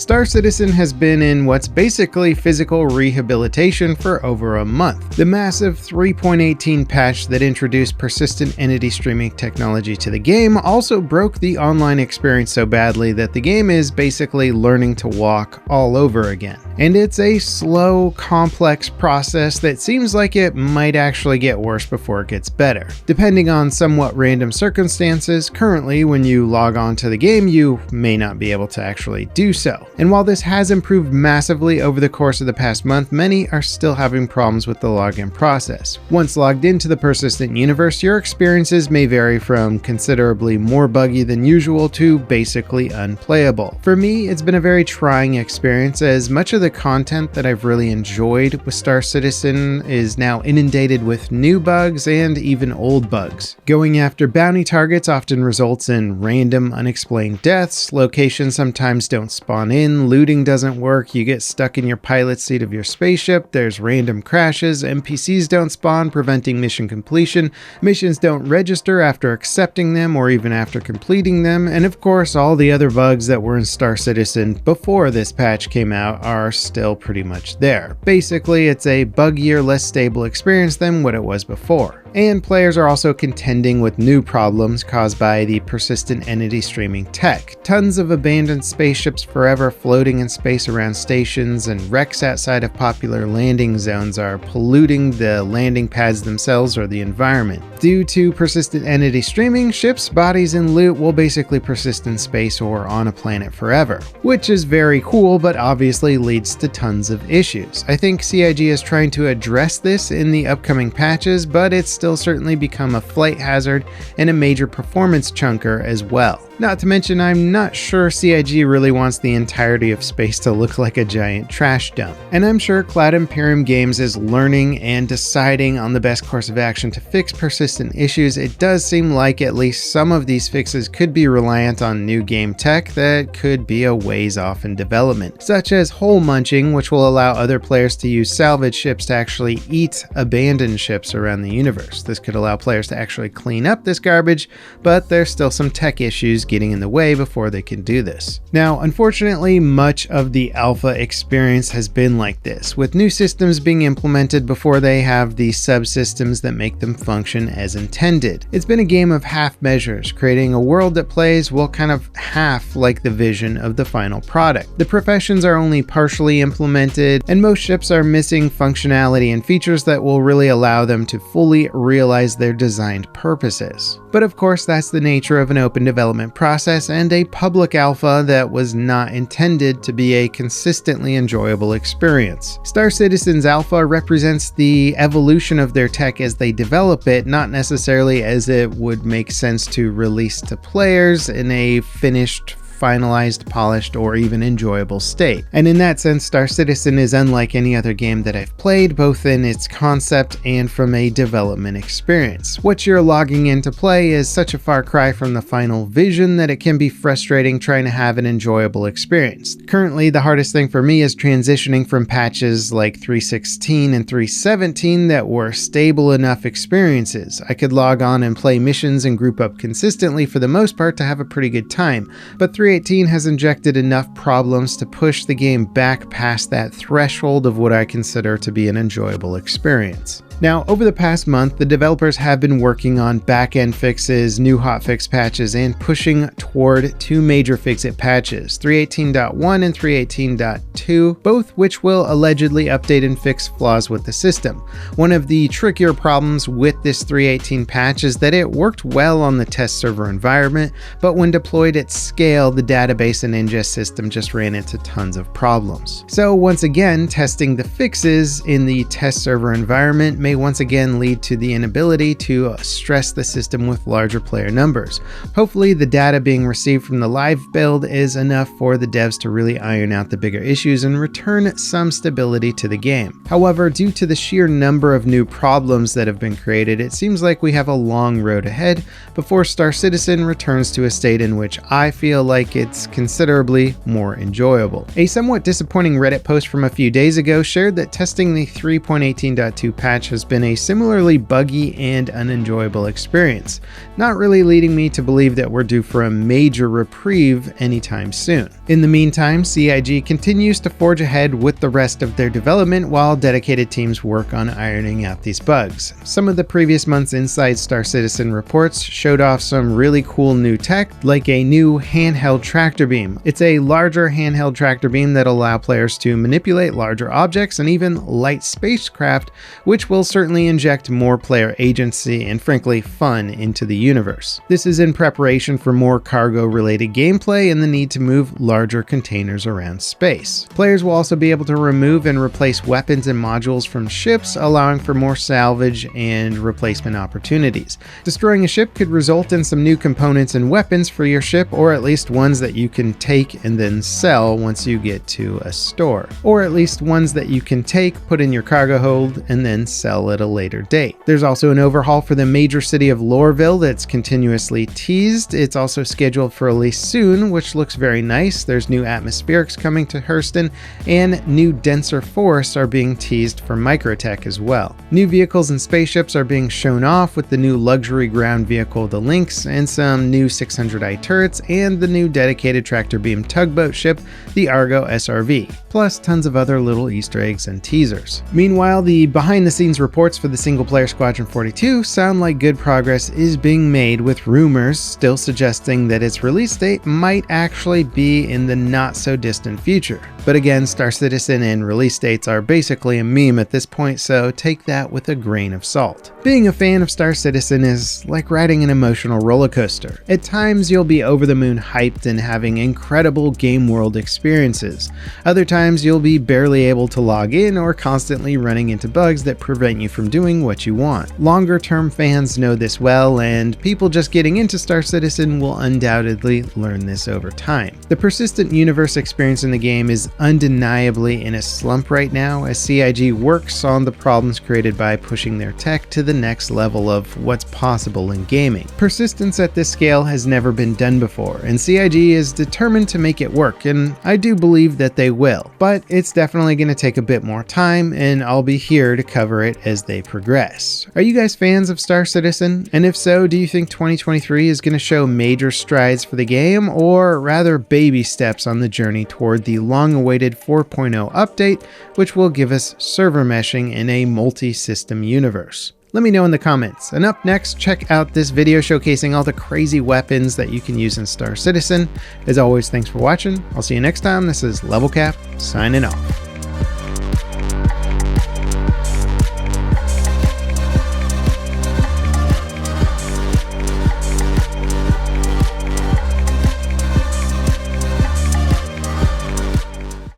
Star Citizen has been in what's basically physical rehabilitation for over a month. The massive 3.18 patch that introduced persistent entity streaming technology to the game also broke the online experience so badly that the game is basically learning to walk all over again. And it's a slow, complex process that seems like it might actually get worse before it gets better. Depending on somewhat random circumstances, currently when you log on to the game, you may not be able to actually do so. And while this has improved massively over the course of the past month, many are still having problems with the login process. Once logged into the persistent universe, your experiences may vary from considerably more buggy than usual to basically unplayable. For me, it's been a very trying experience, as much of the content that I've really enjoyed with Star Citizen is now inundated with new bugs and even old bugs. Going after bounty targets often results in random, unexplained deaths, locations sometimes don't spawn in, looting doesn't work, you get stuck in your pilot seat of your spaceship, there's random crashes, NPCs don't spawn, preventing mission completion, missions don't register after accepting them or even after completing them, and of course all the other bugs that were in Star Citizen before this patch came out are still pretty much there. Basically, it's a buggier, less stable experience than what it was before. And players are also contending with new problems caused by the persistent entity streaming tech. Tons of abandoned spaceships forever floating in space around stations, and wrecks outside of popular landing zones are polluting the landing pads themselves or the environment. Due to persistent entity streaming, ships, bodies, and loot will basically persist in space or on a planet forever, which is very cool, but obviously leads to tons of issues. I think CIG is trying to address this in the upcoming patches, but it's still certainly become a flight hazard and a major performance chunker as well. Not to mention, I'm not sure CIG really wants the entirety of space to look like a giant trash dump. And I'm sure Cloud Imperium Games is learning and deciding on the best course of action to fix persistent issues. It does seem like at least some of these fixes could be reliant on new game tech that could be a ways off in development, such as hole munching, which will allow other players to use salvage ships to actually eat abandoned ships around the universe. This could allow players to actually clean up this garbage, but there's still some tech issues getting in the way before they can do this. Now, unfortunately, much of the alpha experience has been like this, with new systems being implemented before they have the subsystems that make them function as intended. It's been a game of half measures, creating a world that plays, well, kind of half like the vision of the final product. The professions are only partially implemented, and most ships are missing functionality and features that will really allow them to fully realize their designed purposes. But of course, that's the nature of an open development process and a public alpha that was not intended to be a consistently enjoyable experience. Star Citizen's alpha represents the evolution of their tech as they develop it, not necessarily as it would make sense to release to players in a finished, finalized, polished, or even enjoyable state. And in that sense, Star Citizen is unlike any other game that I've played, both in its concept and from a development experience. What you're logging in to play is such a far cry from the final vision that it can be frustrating trying to have an enjoyable experience. Currently, the hardest thing for me is transitioning from patches like 3.16 and 3.17 that were stable enough experiences. I could log on and play missions and group up consistently for the most part to have a pretty good time, but 3.18 has injected enough problems to push the game back past that threshold of what I consider to be an enjoyable experience. Now, over the past month, the developers have been working on back-end fixes, new hotfix patches, and pushing toward two major fix-it patches, 3.18.1 and 3.18.2, both which will allegedly update and fix flaws with the system. One of the trickier problems with this 3.18 patch is that it worked well on the test server environment, but when deployed at scale, the database and ingest system just ran into tons of problems. So once again, testing the fixes in the test server environment may once again lead to the inability to stress the system with larger player numbers. Hopefully, the data being received from the live build is enough for the devs to really iron out the bigger issues and return some stability to the game. However, due to the sheer number of new problems that have been created, it seems like we have a long road ahead before Star Citizen returns to a state in which I feel like it's considerably more enjoyable. A somewhat disappointing Reddit post from a few days ago shared that testing the 3.18.2 patch has has been a similarly buggy and unenjoyable experience, not really leading me to believe that we're due for a major reprieve anytime soon. In the meantime, CIG continues to forge ahead with the rest of their development while dedicated teams work on ironing out these bugs. Some of the previous month's Inside Star Citizen reports showed off some really cool new tech, like a new handheld tractor beam. It's a larger handheld tractor beam that'll allow players to manipulate larger objects and even light spacecraft, which will certainly inject more player agency and frankly fun into the universe. This is in preparation for more cargo-related gameplay and the need to move larger containers around space. Players will also be able to remove and replace weapons and modules from ships, allowing for more salvage and replacement opportunities. Destroying a ship could result in some new components and weapons for your ship, or at least ones that you can take and then sell once you get to a store. Or at least ones that you can take, put in your cargo hold, and then sell at a later date. There's also an overhaul for the major city of Loreville that's continuously teased. It's also scheduled for release soon, which looks very nice. There's new atmospherics coming to Hurston, and new denser forests are being teased for Microtech as well. New vehicles and spaceships are being shown off with the new luxury ground vehicle, the Lynx, and some new 600i turrets, and the new dedicated tractor beam tugboat ship, the Argo SRV, plus tons of other little Easter eggs and teasers. Meanwhile, the behind-the-scenes reports for the single-player Squadron 42 sound like good progress is being made, with rumors still suggesting that its release date might actually be in the not-so-distant future. But again, Star Citizen and release dates are basically a meme at this point, so take that with a grain of salt. Being a fan of Star Citizen is like riding an emotional roller coaster. At times, you'll be over-the-moon hyped and having incredible game world experiences. Other times, you'll be barely able to log in or constantly running into bugs that prevent you from doing what you want. Longer-term fans know this well, and people just getting into Star Citizen will undoubtedly learn this over time. The persistent universe experience in the game is undeniably in a slump right now as CIG works on the problems created by pushing their tech to the next level of what's possible in gaming. Persistence at this scale has never been done before, and CIG is determined to make it work, and I do believe that they will. But it's definitely going to take a bit more time, and I'll be here to cover it as they progress. Are you guys fans of Star Citizen? And if so, do you think 2023 is going to show major strides for the game, or rather baby steps on the journey toward the long-awaited 4.0 update, which will give us server meshing in a multi-system universe? Let me know in the comments. And up next, check out this video showcasing all the crazy weapons that you can use in Star Citizen. As always, thanks for watching. I'll see you next time. This is LevelCap, signing off.